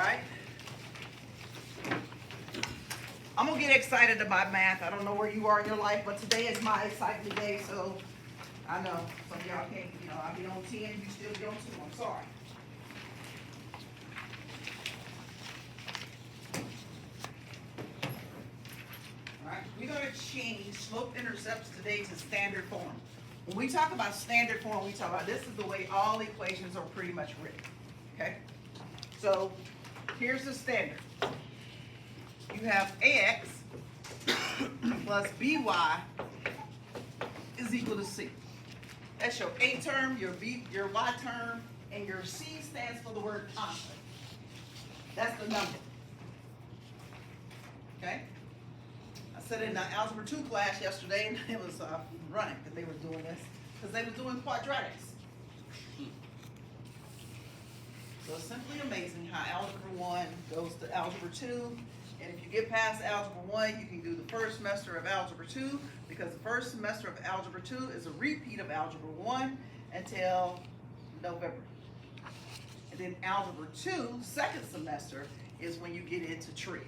right? I'm gonna get excited about math. I don't know where you are in your life, but today is my excitement day, so I know some of y'all can't, I'll be on 10, you still be on 2. I'm sorry. Alright, we're gonna change slope-intercepts today to standard form. When we talk about standard form, we talk about this is the way all equations are pretty much written. Okay? So here's the standard. You have ax plus by is equal to c. That's your a term, your y term, and your c stands for the word constant. That's the number. Okay? I said in the Algebra 2 class yesterday, and it was running that they were doing this, because they were doing quadratics. So it's simply amazing how Algebra 1 goes to Algebra 2, and if you get past Algebra 1, you can do the first semester of Algebra 2, because the first semester of Algebra 2 is a repeat of Algebra 1 until November. And then Algebra 2, second semester, is when you get into tree.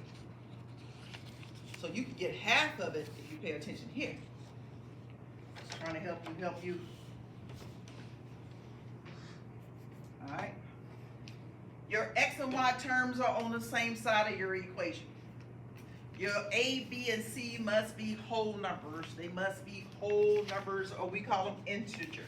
So you can get half of it if you pay attention here. Just trying to help you. All right. Your x and y terms are on the same side of your equation. Your a, b, and c must be whole numbers. They must be whole numbers, or we call them integers.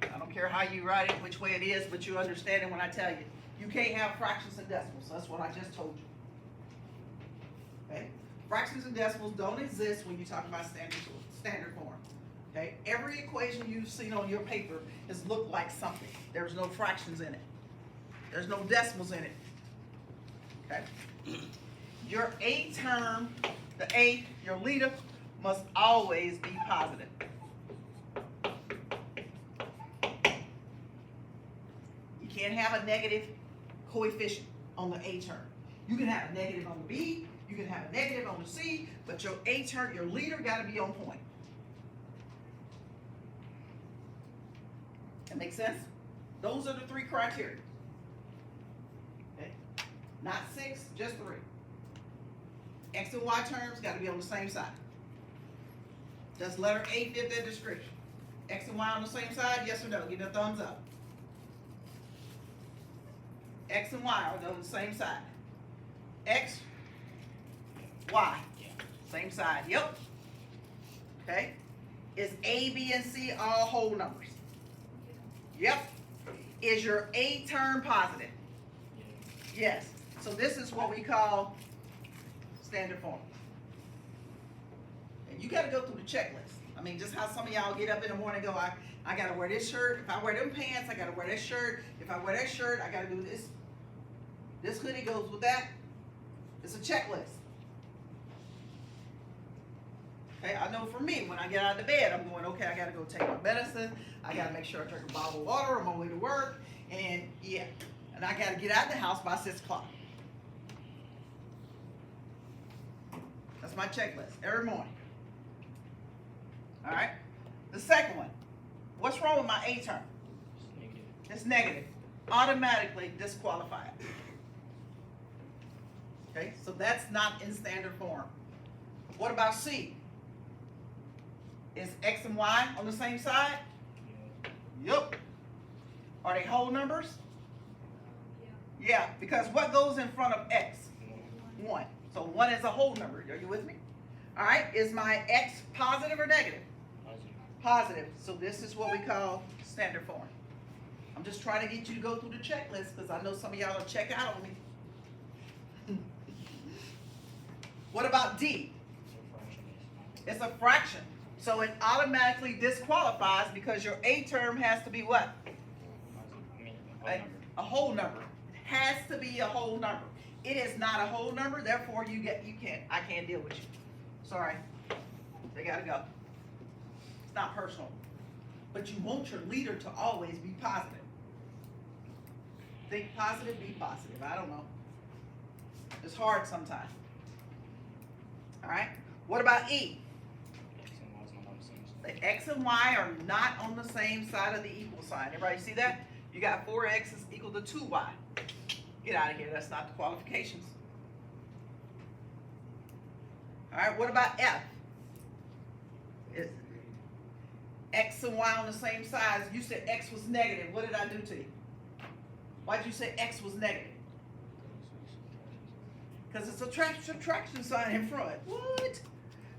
I don't care how you write it, which way it is, but you understand it when I tell you. You can't have fractions and decimals. That's what I just told you. Okay? Fractions and decimals don't exist when you talk about standard form. Okay? Every equation you've seen on your paper has looked like something. There's no fractions in it. There's no decimals in it. Okay? Your a term, the a, your leader, must always be positive. You can't have a negative coefficient on the a term. You can have a negative on the b, you can have a negative on the c, but your a term, your leader, got to be on point. That makes sense? Those are the 3 criteria. Okay? Not 6, just 3. X and y terms got to be on the same side. Does letter A fit that description? X and y on the same side, yes or no? Give it a thumbs up. X and y are on the same side. X, y, same side. Yep. Okay. Is A, B, and C all whole numbers? Yep. Is your a term positive? Yes. So this is what we call standard form. And you got to go through the checklist. I mean, just how some of y'all get up in the morning and go, I got to wear this shirt. If I wear them pants, I got to wear this shirt. If I wear that shirt, I got to do this. This hoodie goes with that. It's a checklist. Okay, I know for me, when I get out of the bed, I'm going, okay, I got to go take my medicine. I got to make sure I drink a bottle of water on my way to work. And yeah, and I got to get out of the house by 6 o'clock. That's my checklist every morning. All right. The second one, what's wrong with my a term? It's negative. Automatically disqualified. Okay, so that's not in standard form. What about C? Is X and Y on the same side? Yep. Are they whole numbers? Yeah, because what goes in front of X? 1. So 1 is a whole number. Are you with me? All right, is my X positive or negative? Positive. So this is what we call standard form. I'm just trying to get you to go through the checklist because I know some of y'all will check out on me. What about D? It's a fraction. So it automatically disqualifies because your a term has to be what? A whole number. It has to be a whole number. It is not a whole number, therefore I can't deal with you. Sorry. They gotta go. It's not personal. But you want your leader to always be positive. Think positive, be positive. I don't know. It's hard sometimes. All right. What about E? The x and y are not on the same side of the equal sign. Everybody see that? You got 4x is equal to 2y. Get out of here, that's not the qualifications. All right, what about f? Is x and y on the same size. You said x was negative. What did I do to you? Why'd you say x was negative? Because it's a subtraction sign in front. What?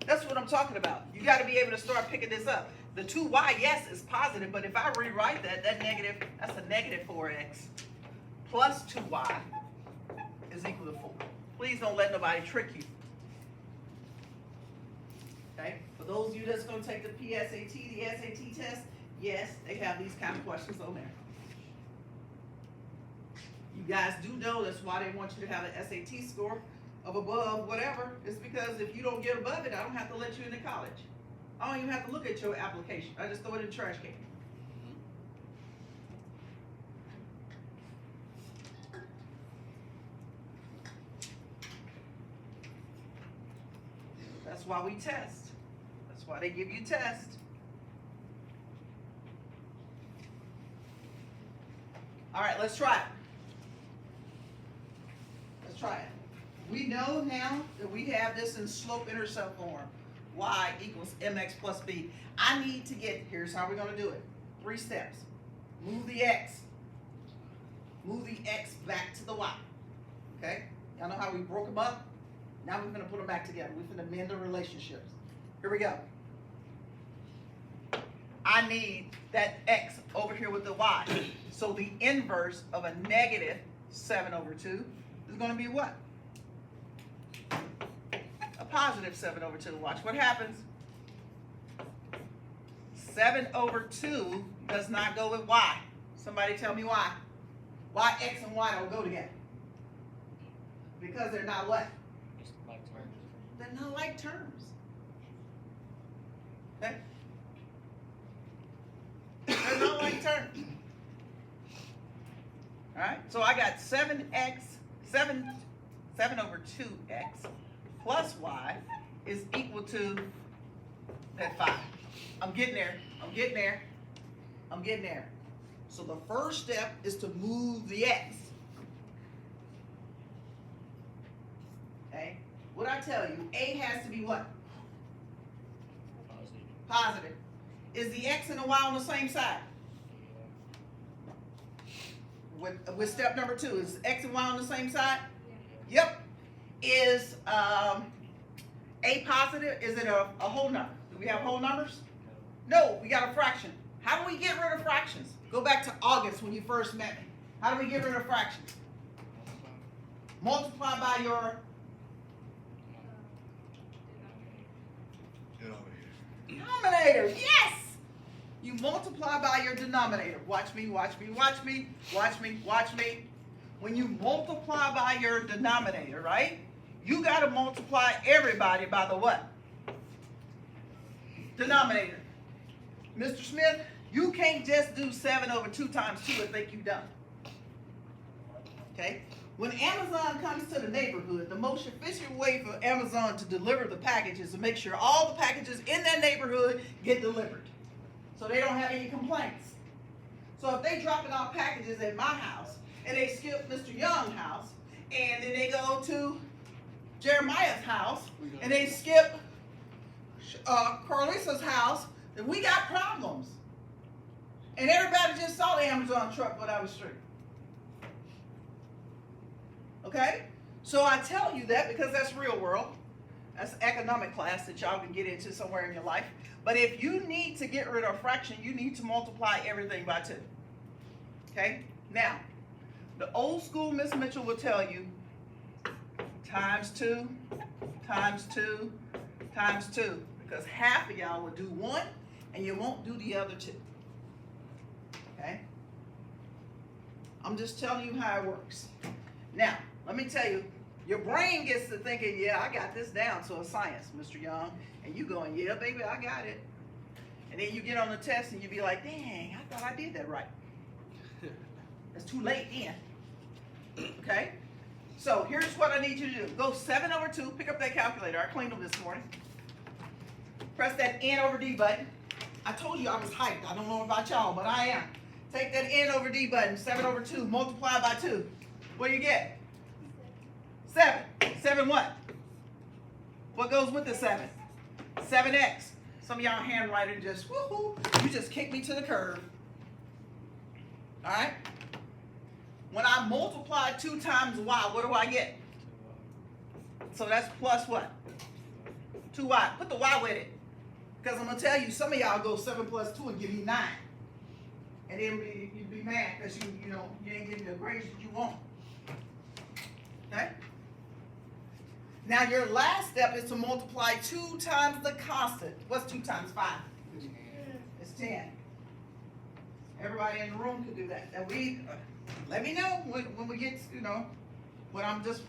That's what I'm talking about. You got to be able to start picking this up. The 2y, yes, is positive, but if I rewrite that, that's a negative 4x plus 2y is equal to 4. Please don't let nobody trick you. Okay? For those of you that's going to take the PSAT, the SAT test, yes, they have these kind of questions on there. You guys do know that's why they want you to have an SAT score of above whatever. It's because if you don't get above it, I don't have to let you into college. I don't even have to look at your application. I just throw it in the trash can. That's why we test. That's why they give you tests. All right, let's try it. Let's try it. We know now that we have this in slope-intercept form. Y equals mx plus b. I need to get, here's how we're going to do it. 3 steps. Move the x. Move the x back to the y. Okay? Y'all know how we broke them up? Now we're going to put them back together. We're going to mend the relationships. Here we go. I need that x over here with the y. So the inverse of a negative 7 over 2 is going to be what? A positive 7 over 2. Watch what happens. 7 over 2 does not go with y. Somebody tell me why. Why x and y don't go together? Because they're not what? They're not like terms. Okay? They're not like terms. All right? So I got 7 over 2x plus y is equal to that 5. I'm getting there. I'm getting there. I'm getting there. So the first step is to move the x. Okay? What I tell you, A has to be what? Positive. Is the x and the y on the same side? With step number 2, is x and y on the same side? Yep. Is A positive? Is it a whole number? Do we have whole numbers? No, we got a fraction. How do we get rid of fractions? Go back to August when you first met me. How do we get rid of fractions? Multiply by your denominator. Yes! You multiply by your denominator. Watch me, watch me, watch me, watch me, watch me. When you multiply by your denominator, right? You got to multiply everybody by the what? Denominator. Mr. Smith, you can't just do 7 over 2 times 2 and think you've done. Okay? When Amazon comes to the neighborhood, the most efficient way for Amazon to deliver the package is to make sure all the packages in that neighborhood get delivered, so they don't have any complaints. So if they dropping off packages at my house and they skip Mr. Young's house, and then they go to Jeremiah's house and they skip Carlissa's house, then we got problems. And everybody just saw the Amazon truck go down the street. Okay? So I tell you that because that's real world. That's economic class that y'all can get into somewhere in your life. But if you need to get rid of a fraction, you need to multiply everything by 2. Okay? Now, the old school Miss Mitchell will tell you times 2, times 2, times 2. Because half of y'all will do 1 and you won't do the other 2. Okay? I'm just telling you how it works. Now, let me tell you, your brain gets to thinking, yeah, I got this down to a science, Mr. Young. And you going, yeah, baby, I got it. And then you get on the test and you be like, dang, I thought I did that right. It's too late then. Okay? So here's what I need you to do. Go 7 over 2, pick up that calculator. I cleaned them this morning. Press that N over D button. I told you I was hyped. I don't know about y'all, but I am. Take that N over D button, 7 over 2, multiply by 2. What do you get? 7. 7 what? What goes with the 7? 7x. Some of y'all handwriting just, woohoo, you just kicked me to the curb. All right? When I multiply 2 times y, what do I get? So that's plus what? 2y. Put the y with it. Because I'm going to tell you, some of y'all go 7 plus 2 and give me 9. And then you'd be mad because you ain't getting the grades that you want. Okay? Now your last step is to multiply 2 times the constant. What's 2 times 5? It's 10. Everybody in the room can do that. And let me know when we get, when I'm just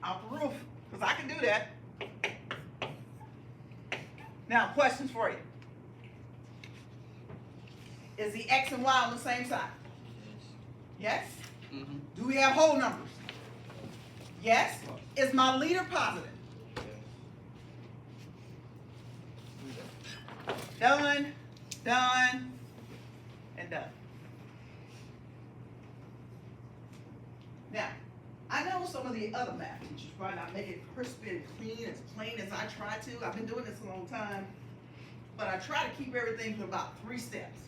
out the roof. Because I can do that. Now, questions for you. Is the x and y on the same side? Yes? Mm-hmm. Do we have whole numbers? Yes? Is my leader positive? Done, done, and done. Now, I know some of the other math teachers probably not make it crisp and clean, as plain as I try to. I've been doing this a long time. But I try to keep everything to about 3 steps.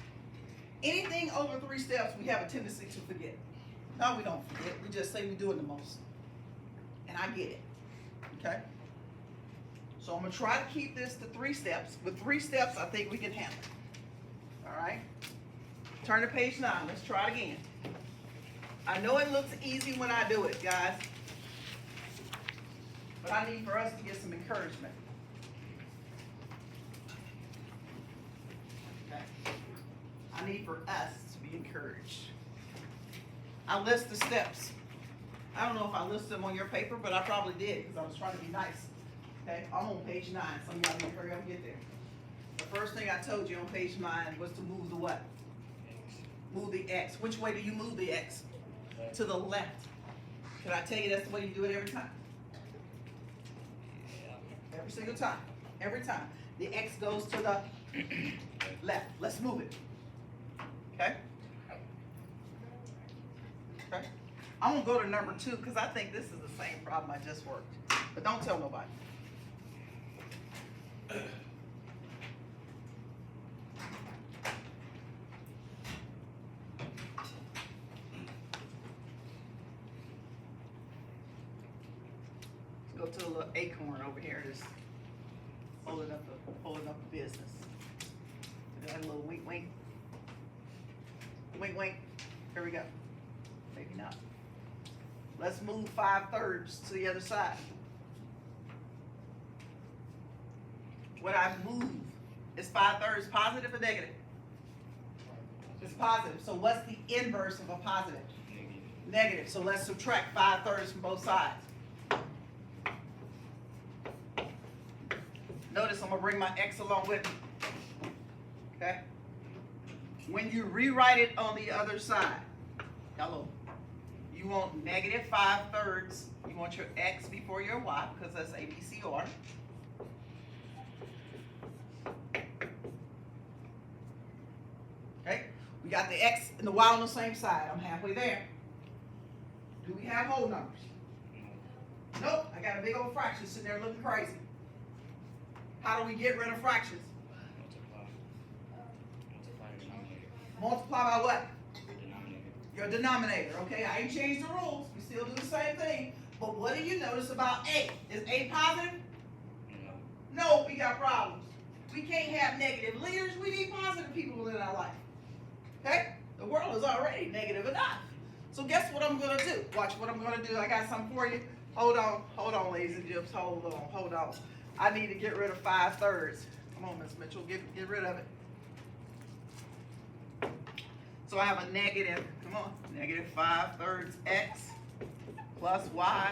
Anything over 3 steps, we have a tendency to forget. No, we don't forget. We just say we do it the most. And I get it. Okay? So I'm going to try to keep this to 3 steps. With 3 steps, I think we can handle it. All right? Turn to page 9. Let's try it again. I know it looks easy when I do it, guys. But I need for us to get some encouragement. Okay? I need for us to be encouraged. I list the steps. I don't know if I listed them on your paper, but I probably did because I was trying to be nice. Okay, I'm on page 9. Some of y'all need to hurry up and get there. The first thing I told you on page 9 was to move the what? Move the x. Which way do you move the x? To the left. Can I tell you that's the way you do it every time? Every single time. Every time. The x goes to the left. Let's move it. Okay? Okay? I'm going to go to number 2 because I think this is the same problem I just worked. But don't tell nobody. Let's go to the little acorn over here that's holding up the business. Got a little wink wink. Wink wink. Here we go. Maybe not. Let's move 5/3 to the other side. What I move is 5/3 positive or negative? It's positive. So what's the inverse of a positive? Negative. So let's subtract 5/3 from both sides. Notice I'm going to bring my x along with me. Okay? When you rewrite it on the other side, hello, you want negative 5/3. You want your x before your y because that's ABC order. Okay? We got the x and the y on the same side. I'm halfway there. Do we have whole numbers? Nope. I got a big old fraction sitting there looking crazy. How do we get rid of fractions? Multiply by what? Your denominator. Okay, I ain't changed the rules. We still do the same thing. But what do you notice about A? Is A positive? No, we got problems. We can't have negative leaders. We need positive people in our life. Okay? The world is already negative enough. So guess what I'm going to do? Watch what I'm going to do. I got something for you. Hold on, ladies and gents. Hold on. I need to get rid of 5/3. Come on, Miss Mitchell, get rid of it. So I have a negative, come on, negative 5/3 x plus y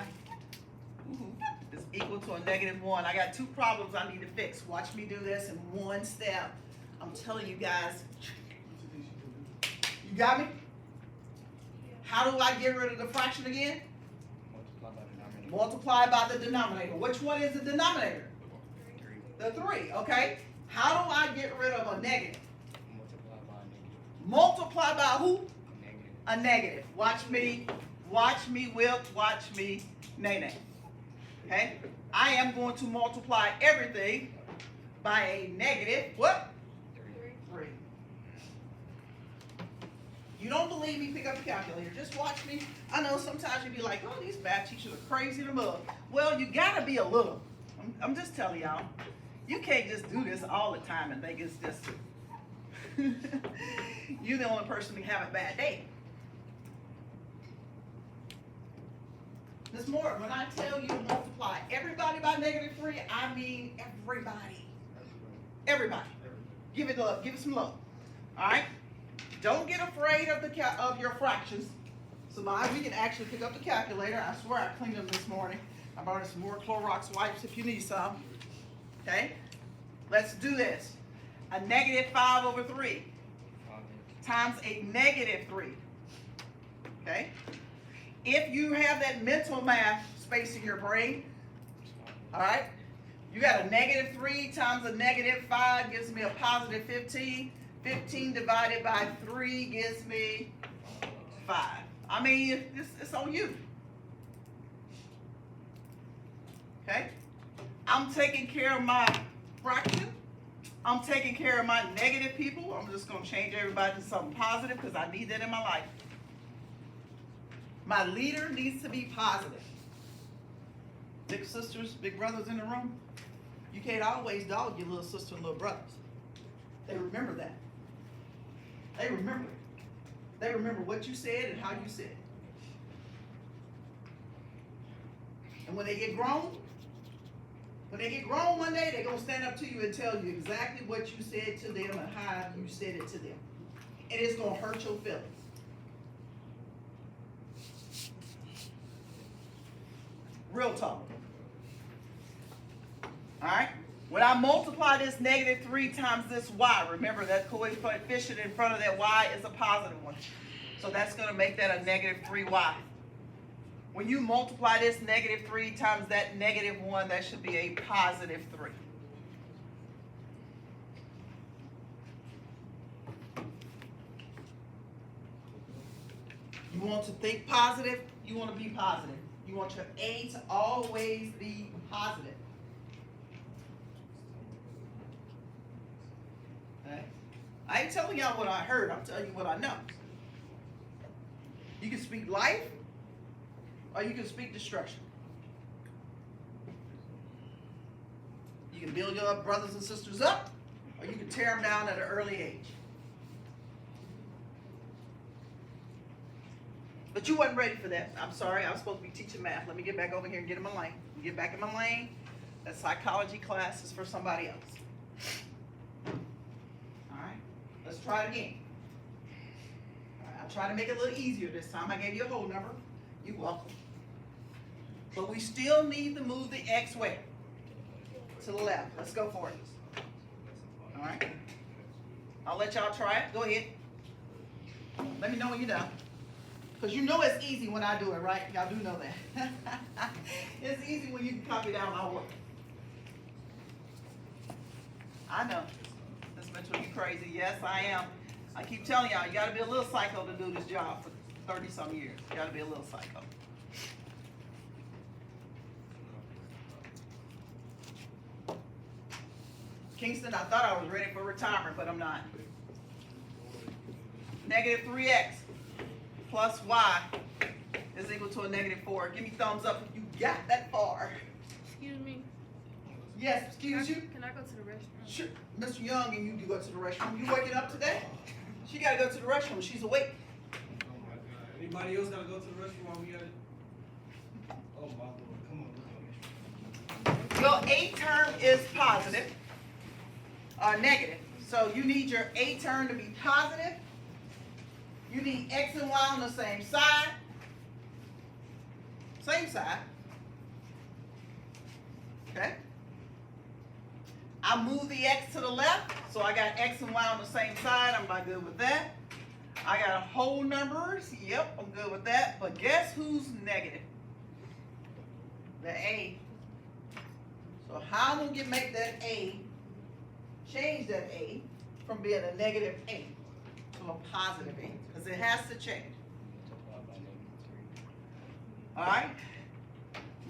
is equal to a -1. I got 2 problems I need to fix. Watch me do this in 1 step. I'm telling you guys. You got me? How do I get rid of the fraction again? Multiply by the denominator. Which one is the denominator? The 3, okay. How do I get rid of a negative? multiply by who? A negative. Watch me, Whip, watch me, Nene. Okay? I am going to multiply everything by a negative, what? 3. You don't believe me, pick up the calculator. Just watch me. I know sometimes you'll be like, oh, these math teachers are crazy in the mug. Well, you gotta be a little. I'm just telling y'all. You can't just do this all the time and think it's just you're the only person who have a bad day. This morning, when I tell you to multiply everybody by -3, I mean everybody. Everybody. Give it love. Give it some love. All right. Don't get afraid of your fractions. Somebody, we can actually pick up the calculator. I swear I cleaned them this morning. I brought some more Clorox wipes if you need some. Okay. Let's do this. A -5/3 times a -3. Okay. If you have that mental math space in your brain, all right, you got a -3 times a -5 gives me a positive 15. 15 divided by 3 gives me 5. I mean, it's on you. Okay? I'm taking care of my fraction. I'm taking care of my negative people. I'm just going to change everybody to something positive because I need that in my life. My leader needs to be positive. Big sisters, big brothers in the room, you can't always dog your little sister and little brothers. They remember that. They remember it. They remember what you said and how you said it. And when they get grown one day, they're going to stand up to you and tell you exactly what you said to them and how you said it to them. And it's going to hurt your feelings. Real talk. All right? When I multiply this -3 times this y, remember that coefficient in front of that y is a positive one. So that's going to make that a -3y. When you multiply this -3 times that -1, that should be a positive 3. You want to think positive, you want to be positive. You want your A to always be positive. Okay? I ain't telling y'all what I heard, I'm telling you what I know. You can speak life, or you can speak destruction. You can build your brothers and sisters up, or you can tear them down at an early age. But you wasn't ready for that. I'm sorry, I was supposed to be teaching math. Let me get back over here and get in my lane. Get back in my lane. That psychology class is for somebody else. All right, let's try it again. All right, I'll try to make it a little easier this time. I gave you a whole number. You're welcome. But we still need to move the x where? To the left. Let's go for it. All right. I'll let y'all try it. Go ahead. Let me know when you're done. Because you know it's easy when I do it, right? Y'all do know that. It's easy when you can copy down my work. I know. This Mitchell, you crazy. Yes, I am. I keep telling y'all, you got to be a little psycho to do this job for 30-some years. You got to be a little psycho. Kingston, I thought I was ready for retirement, but I'm not. -3x plus y is equal to a -4. Give me thumbs up if you got that far. Excuse me. Yes, excuse you? Can I go to the restroom? Sure. Mr. Young and you do go to the restroom. You waking up today? She got to go to the restroom. She's awake. Oh my God. Anybody else got to go to the restroom while we at it? Oh my Lord. Come on. Your A term is positive or negative. So you need your A term to be positive. You need x and y on the same side. Same side. Okay? I move the x to the left, so I got x and y on the same side. I'm not good with that. I got whole numbers. Yep, I'm good with that. But guess who's negative? The A. So how am I going to make that A, change that A from being a -8? to a positive 8, because it has to change. All right?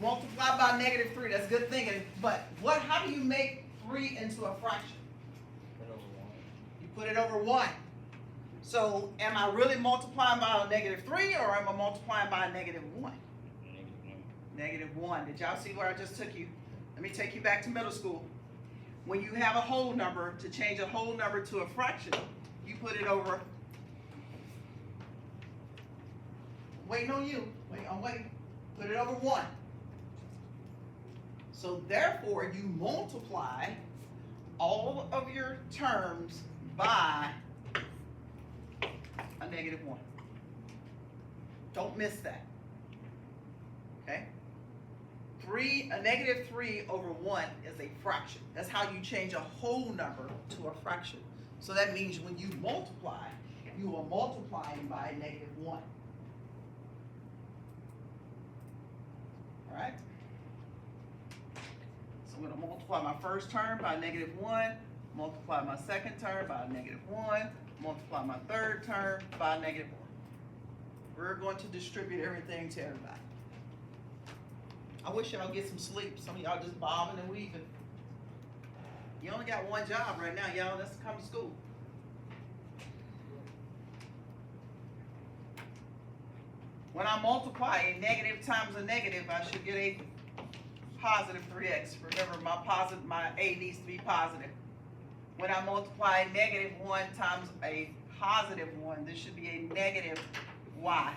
Multiply by -3, that's good thinking, but how do you make 3 into a fraction? You put it over 1. So am I really multiplying by a -3 or am I multiplying by a -1? -1. Did y'all see where I just took you? Let me take you back to middle school. When you have a whole number, to change a whole number to a fraction, you put it over. Waiting on you. I'm waiting. Put it over 1. So therefore, you multiply all of your terms by a -1. Don't miss that. Okay? A -3 over 1 is a fraction. That's how you change a whole number to a fraction. So that means when you multiply, you are multiplying by a -1. All right? So I'm going to multiply my first term by a -1, multiply my second term by a -1, multiply my third term by a -1. We're going to distribute everything to everybody. I wish y'all get some sleep. Some of y'all just bobbing and weaving. You only got one job right now, y'all. That's to come to school. When I multiply a negative times a negative, I should get a positive 3x. Remember, my a needs to be positive. When I multiply a -1 times a positive 1, this should be a negative y.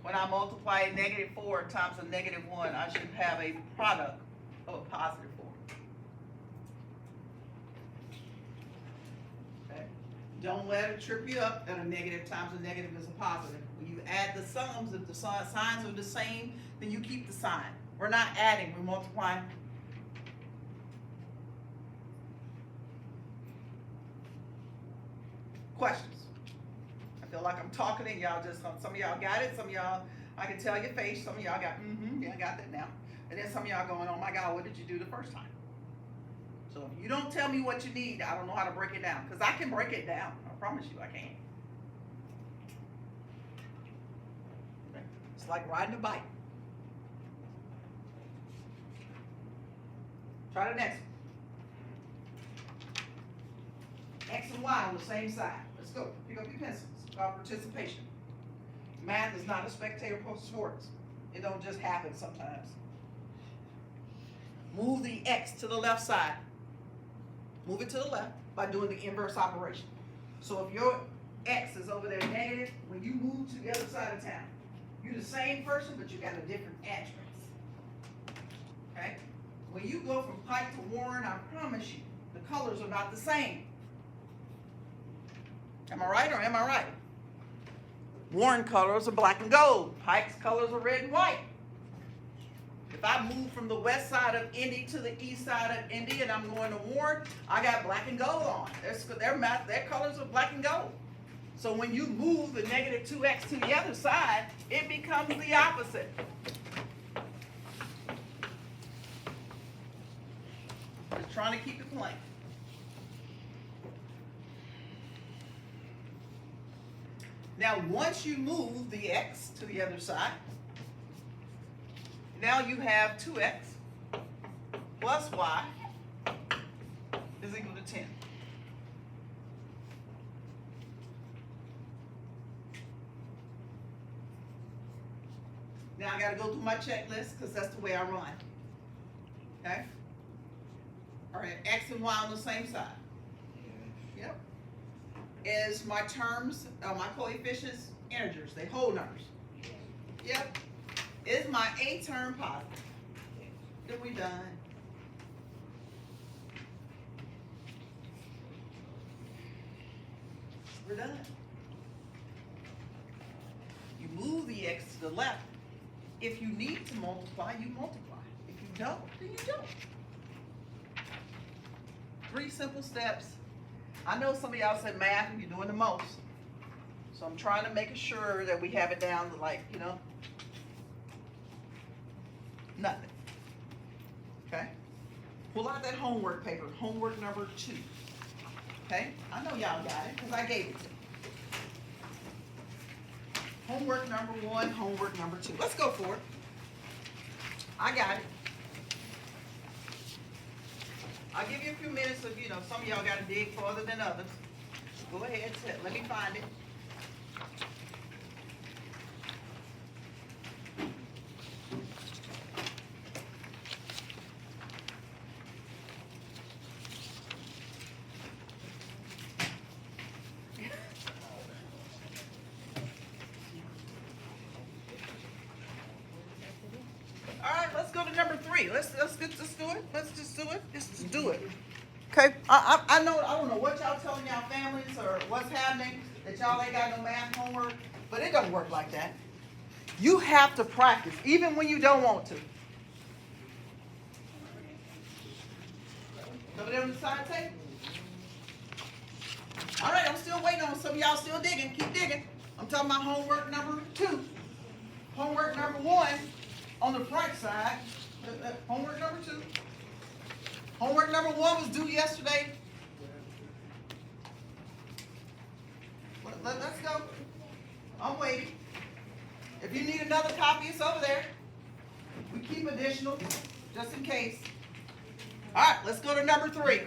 When I multiply a -4 times a -1, I should have a product of a positive 4. Okay? Don't let it trip you up that a negative times a negative is a positive. When you add the sums, if the signs are the same, then you keep the sign. We're not adding, we're multiplying. Questions? I feel like I'm talking and y'all just, some of y'all got it, some of y'all, I can tell your face, some of y'all got, yeah, I got that now. And then some of y'all going, oh my God, what did you do the first time? So if you don't tell me what you need, I don't know how to break it down, because I can break it down. I promise you I can. Okay. It's like riding a bike. Try the next one. X and Y on the same side. Let's go. Pick up your pencils. It's called participation. Math is not a spectator sport. It don't just happen sometimes. Move the X to the left side. Move it to the left by doing the inverse operation. So if your X is over there negative, when you move to the other side of town, you're the same person, but you got a different address. Okay? When you go from Pike to Warren, I promise you, the colors are not the same. Am I right or am I right? Warren colors are black and gold. Pike's colors are red and white. If I move from the west side of Indy to the east side of Indy and I'm going to Warren, I got black and gold on. Their colors are black and gold. So when you move the -2x to the other side, it becomes the opposite. Just trying to keep it plain. Now, once you move the x to the other side, now you have 2x plus y is equal to 10. Now I got to go through my checklist because that's the way I run. Okay? All right, x and y on the same side. Yep. Is my terms, my coefficients, integers, they whole numbers. Yep. Is my a term positive? Then we done. We're done. You move the x to the left. If you need to multiply, you multiply. If you don't, then you don't. 3 simple steps. I know some of y'all said math and you're doing the most. So I'm trying to make sure that we have it down to, like, you know, nothing. Okay? Pull out that homework paper, homework number 2. Okay, I know y'all got it, because I gave it to you. Homework number 1, homework number 2. Let's go for it. I got it. I'll give you a few minutes of, some of y'all gotta dig further than others. Go ahead, let me find it. Let's go to number 3. Let's do it. Let's just do it. Just do it. Okay. I know. I don't know what y'all telling y'all families or what's happening that y'all ain't got no math homework, but it don't work like that. You have to practice even when you don't want to. Over there on the side table. All right. I'm still waiting on some of y'all still digging. Keep digging. I'm talking about homework number 2. Homework number 1. On the front side, homework number 2. Homework number 1 was due yesterday. Let's go. I'm waiting. If you need another copy, it's over there. We keep additional, just in case. All right, let's go to number 3.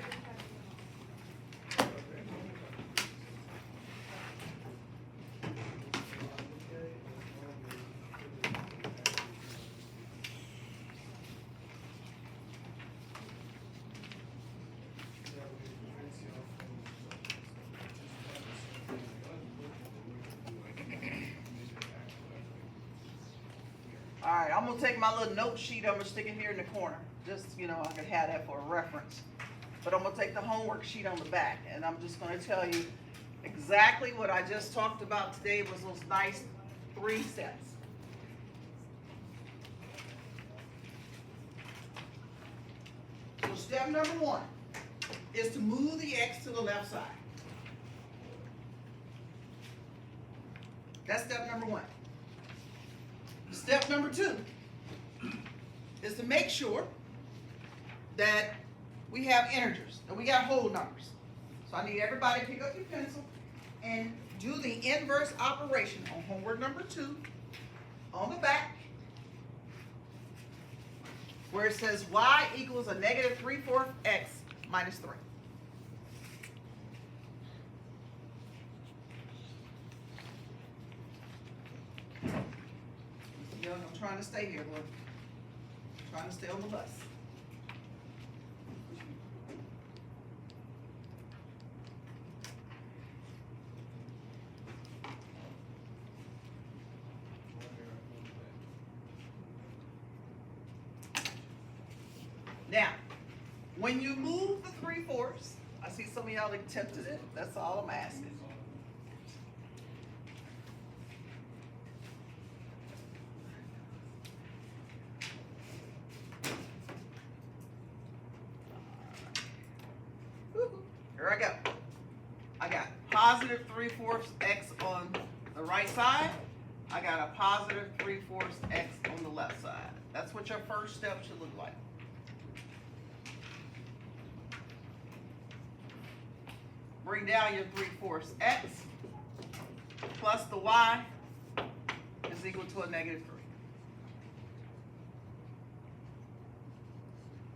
All right, I'm gonna take my little note sheet, I'm gonna stick it here in the corner. Just, I could have that for a reference. But I'm gonna take the homework sheet on the back, and I'm just gonna tell you exactly what I just talked about today was those nice 3 steps. So step number 1 is to move the X to the left side. That's step number 1. Step number 2 is to make sure that we have integers, that we got whole numbers. So I need everybody to pick up your pencil and do the inverse operation on homework number 2 on the back, where it says y equals a negative 3/4 x minus 3. I'm trying to stay here, Lord. I'm trying to stay on the bus. Now, when you move the 3/4, I see some of y'all attempted it. That's all I'm asking. Here I go. I got positive 3/4 x on the right side. I got a positive 3/4 x on the left side. That's what your first step should look like. Bring down your 3/4 x plus the y is equal to a negative 3.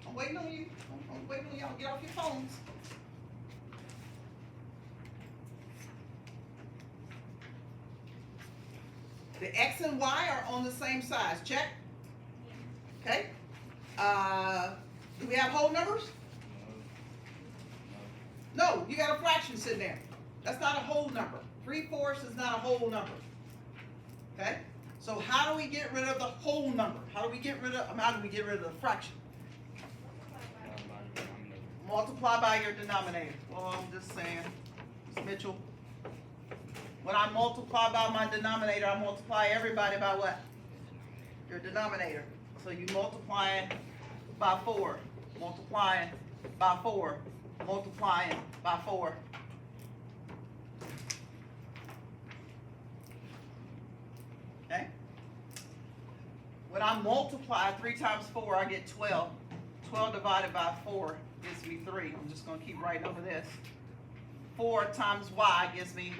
I'm waiting on you. I'm waiting on y'all to get off your phones. The x and y are on the same size. Check. Okay. Do we have whole numbers? No, you got a fraction sitting there. That's not a whole number. 3/4 is not a whole number. Okay. So how do we get rid of the whole number? How do we get rid of the fraction? Multiply by your denominator. Well, I'm just saying, Ms. Mitchell. When I multiply by my denominator, I multiply everybody by what? Your denominator. So you multiplying by 4, multiplying by 4, multiplying by 4. Okay? When I multiply 3 times 4, I get 12. 12 divided by 4 gives me 3. I'm just going to keep writing over this. 4 times y gives me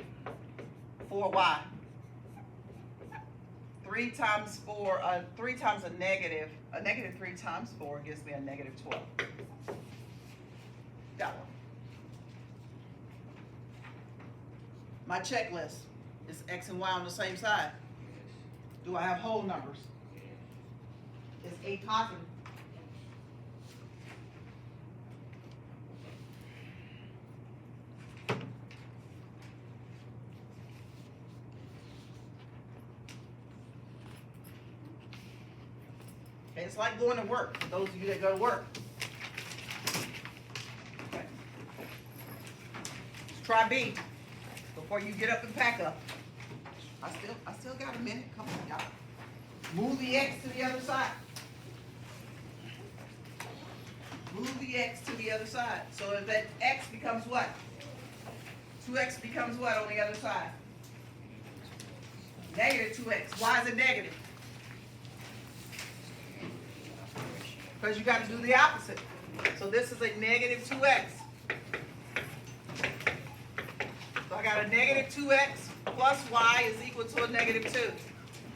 4y. 3 times 4, 3 times a negative 3 times 4 gives me a negative 12. That one. My checklist is x and y on the same side. Do I have whole numbers? Is a positive? Okay, it's like going to work, for those of you that go to work. Okay. Let's try B before you get up and pack up. I still got a minute. Come on, y'all. Move the x to the other side. Move the x to the other side. So if that x becomes what? 2x becomes what on the other side? Negative 2x. Why is it negative? Because you got to do the opposite. So this is a negative 2x. So I got a negative 2x plus y is equal to a negative 2.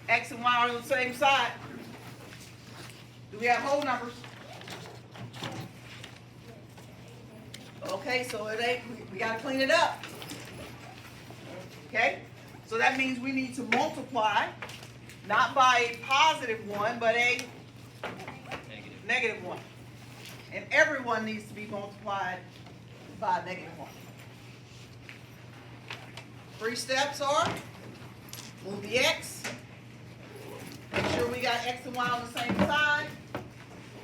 X and y are on the same side. Do we have whole numbers? Okay, so it ain't, we got to clean it up. Okay? So that means we need to multiply, not by a positive 1, but a negative 1. And everyone needs to be multiplied by a negative 1. 3 steps are, move the x, make sure we got x and y on the same side.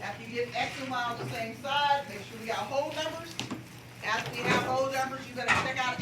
After you get x and y on the same side, make sure we got whole numbers. After we have whole numbers, you gotta check out